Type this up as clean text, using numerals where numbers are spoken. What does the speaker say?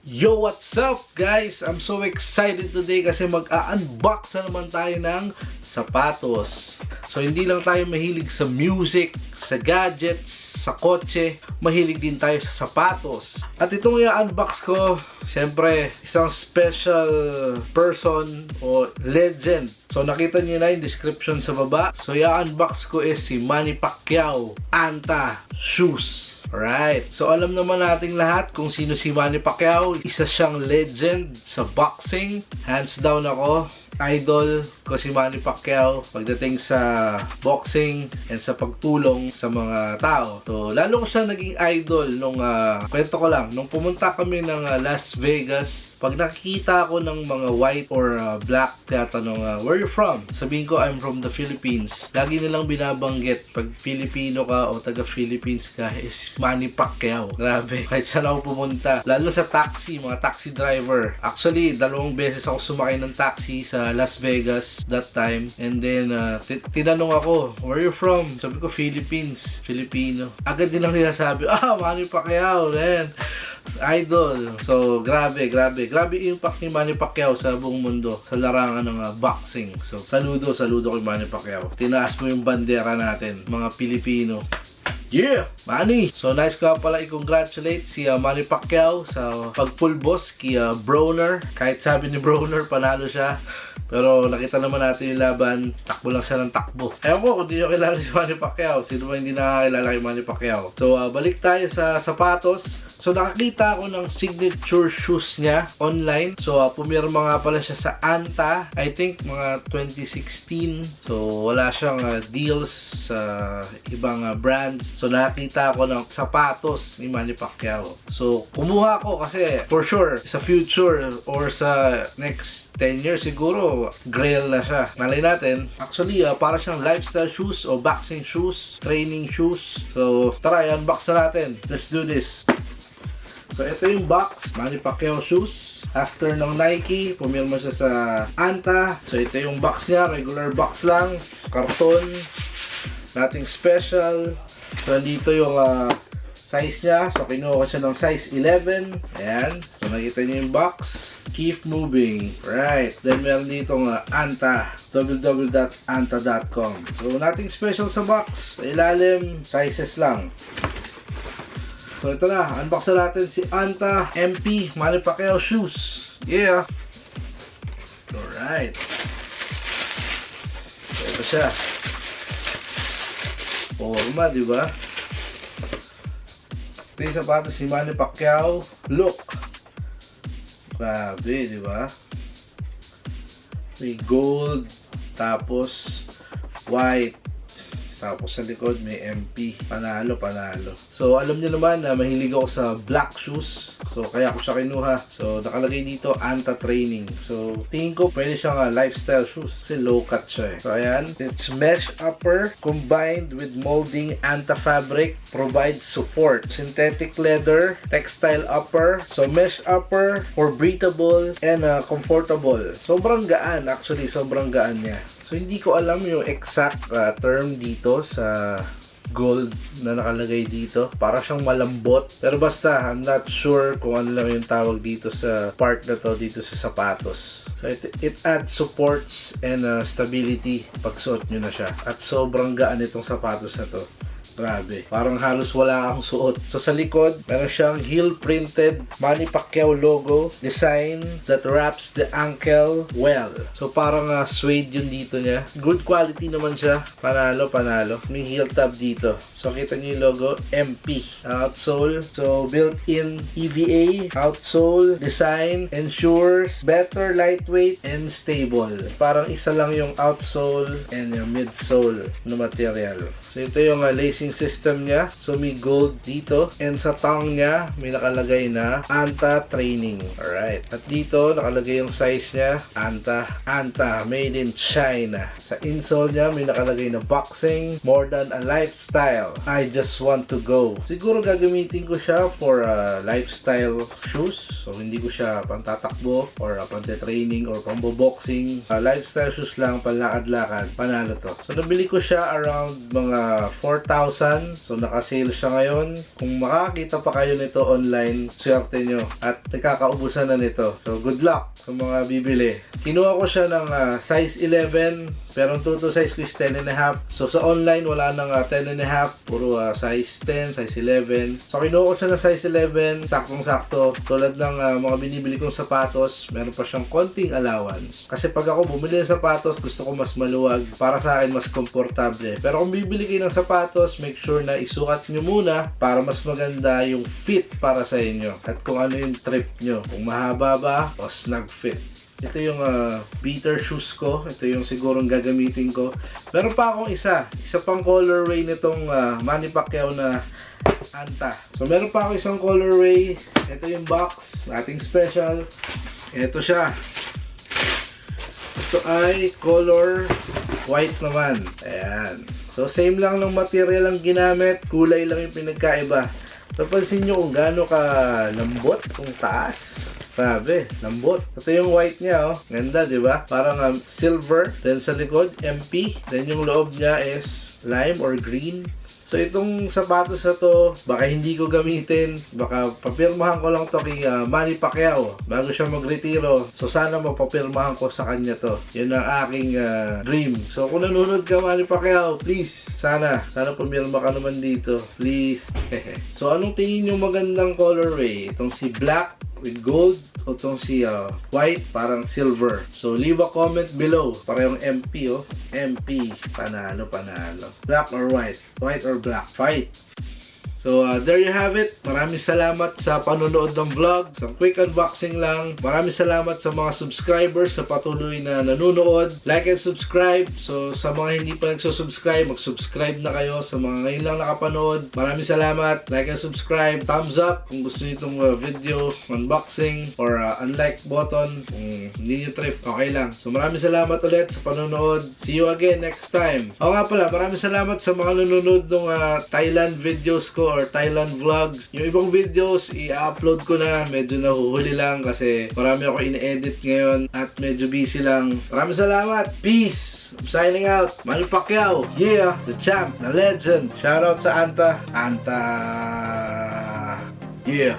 Yo, what's up guys? I'm so excited today kasi mag-unbox na naman tayo ng sapatos. So hindi lang tayo mahilig sa music, sa gadgets, sa kotse, mahilig din tayo sa sapatos. At itong i-unbox ko, syempre, isang special person o legend. So nakita niyo na yung description sa baba. So i-unbox ko is si Manny Pacquiao Anta Shoes. Alright, so alam naman nating lahat kung sino si Manny Pacquiao. Isa siyang legend sa boxing. Hands down ako, idol ko si Manny Pacquiao pagdating sa boxing and sa pagtulong sa mga tao. So lalo ko siya naging idol nung kwento ko lang, nung pumunta kami ng Las Vegas. Pag nakikita ako ng mga white or black, tinatanong, where you from? Sabihin ko, I'm from the Philippines. Lagi nilang binabanggit, pag Filipino ka o taga-Philippines ka, is Manny Pacquiao. Grabe, kahit saan ako pumunta. Lalo sa taxi, mga taxi driver. Actually, 2 beses ako sumakay ng taxi sa Las Vegas that time. And then, tinanong ako, where you from? Sabi ko, Philippines. Filipino. Agad nilang sinasabi, Manny Pacquiao, man. Idol. So, grabe impact ni Manny Pacquiao sa buong mundo sa larangan ng boxing. So, saludo kay Manny Pacquiao. Tinaas mo yung bandera natin, mga Pilipino. Yeah! Manny! So, nice ka pala i-congratulate si Manny Pacquiao sa pag-pulbos kay Broner. Kahit sabi ni Broner, panalo siya. Pero nakita naman natin yung laban, takbo lang siya ng takbo. Ewan ko kung di nyo kilala si Manny Pacquiao. Sino ba hindi nakakilala kay Manny Pacquiao? So, balik tayo sa sapatos. So, nakakita ako ng signature shoes niya online. So, pumirma nga pala siya sa Anta. I think mga 2016. So, wala siyang deals sa ibang brands. So, nakakita ako ng sapatos ni Manny Pacquiao. So, kumuha ako kasi for sure, sa future or sa next 10 years siguro, grail na siya. Malay natin. Actually, para siyang lifestyle shoes o boxing shoes, training shoes. So, tara, i-unbox na natin. Let's do this. So, ito yung box, Manny Pacquiao shoes. After ng Nike, pumirma siya sa Anta. So, ito yung box niya, regular box lang, karton, nothing special. So, nandito yung size niya. So, kinuha ko siya ng size 11. Ayan. So, nakita niyo yung box. Keep moving. Right. Then, meron dito Anta. www.anta.com. So, nothing special sa box. Sa ilalim, sizes lang. So ito na, unbox na natin si Anta MP Manny Pacquiao shoes. Yeah. Alright. So ito siya. Forma, di ba? Ito yung sapatos si Manny Pacquiao. Look. Grabe, di ba? May gold, tapos white. Tapos sa likod may MP. Panalo. So alam niyo naman na mahilig ako sa black shoes. So kaya ko siya kinuha. So nakalagay dito Anta Training. So tingin ko pwede siyang lifestyle shoes kasi low cut siya eh. So ayan. It's mesh upper combined with molding Anta fabric. Provides support. Synthetic leather. Textile upper. So mesh upper for breathable and comfortable. Sobrang gaan actually. Sobrang gaan niya. So, hindi ko alam yung exact term dito sa gold na nakalagay dito. Para siyang malambot. Pero basta, I'm not sure kung ano lang yung tawag dito sa part na to, dito sa sapatos. So, it adds supports and stability pag suot nyo na siya. At sobrang gaan itong sapatos na to. Grabe. Parang halos wala akong suot. So sa likod, meron siyang heel printed Manny Pacquiao logo design that wraps the ankle well. So parang suede yun dito niya. Good quality naman siya. Panalo. May heel tab dito. So kita niyo yung logo MP. Outsole. So built-in EVA outsole design ensures better lightweight and stable. Parang isa lang yung outsole and yung midsole na material. So ito yung lacing system niya. So may gold dito. And sa tongue niya, may nakalagay na Anta Training. Alright. At dito, nakalagay yung size niya. Anta. Made in China. Sa insole niya, may nakalagay na boxing. More than a lifestyle. I just want to go. Siguro gagamitin ko siya for lifestyle shoes. So hindi ko siya pantatakbo or pante-training or pambo-boxing. Lifestyle shoes lang, panlakad-lakad. Panalo to. So nabili ko siya around mga 4,000 2,000. So naka-sale siya ngayon. Kung makakita pa kayo nito online, swerte nyo. At nakakaubusan na nito. So good luck sa mga bibili. Kinuha ko siya ng size 11. Pero ang total size ko is 10.5. So sa online, wala nang 10.5. Puro size 10, size 11. So kinuha ko siya ng size 11. Saktong-sakto. Tulad ng mga binibili kong sapatos, meron pa siyang konting allowance. Kasi pag ako bumili ng sapatos, gusto ko mas maluwag. Para sa akin, mas komportable. Pero kung bibili kayo ng sapatos, make sure na isukat nyo muna para mas maganda yung fit para sa inyo. At kung ano yung trip nyo. Kung mahaba ba o snug fit. Ito yung beater shoes ko. Ito yung sigurong gagamitin ko. Meron pa akong isa pang colorway nitong Manny Pacquiao na Anta. So meron pa ako isang colorway. Ito yung box, ating special. Ito siya. Ito ay color white naman. Ayan. So same lang ng material ang ginamit, kulay lang yung pinagkaiba. Napansin nyo kung gaano ka lambot kung taas. Grabe, lambot. Ito yung white niya, oh. Ganda, di ba? Parang silver. Then sa likod, MP. Then yung loob niya is lime or green. So itong sapatos na to, baka hindi ko gamitin. Baka papirmahan ko lang to kay Manny Pacquiao bago siya magretiro. So sana mapapirmahan ko sa kanya to. Yun ang aking dream. So kung nanonood ka, Manny Pacquiao, please, sana pumirma ka naman dito. Please. So anong tingin nyo magandang colorway? Itong si black with gold o itong si white parang silver. So leave a comment below. Parehong MP, oh. MP. Panalo. Black or white? White or black? Fight! So, there you have it. Maraming salamat sa panonood ng vlog. Isang quick unboxing lang. Maraming salamat sa mga subscribers sa patuloy na nanonood. Like and subscribe. So, sa mga hindi pa nagsusubscribe, mag-subscribe na kayo. Sa mga ngayon lang nakapanood, maraming salamat. Like and subscribe. Thumbs up kung gusto niyo itong video, unboxing, or unlike button. Kung hindi nyo trip, okay lang. So, maraming salamat ulit sa panonood. See you again next time. O nga pala, maraming salamat sa mga nanonood ng Thailand videos ko or Thailand vlogs. Yung ibang videos, i-upload ko na. Medyo nahuhuli lang kasi marami ako in-edit ngayon at medyo busy lang. Maraming salamat. Peace. I'm signing out. Manny Pacquiao. Yeah. The champ. The legend. Shoutout sa Anta. Anta. Yeah.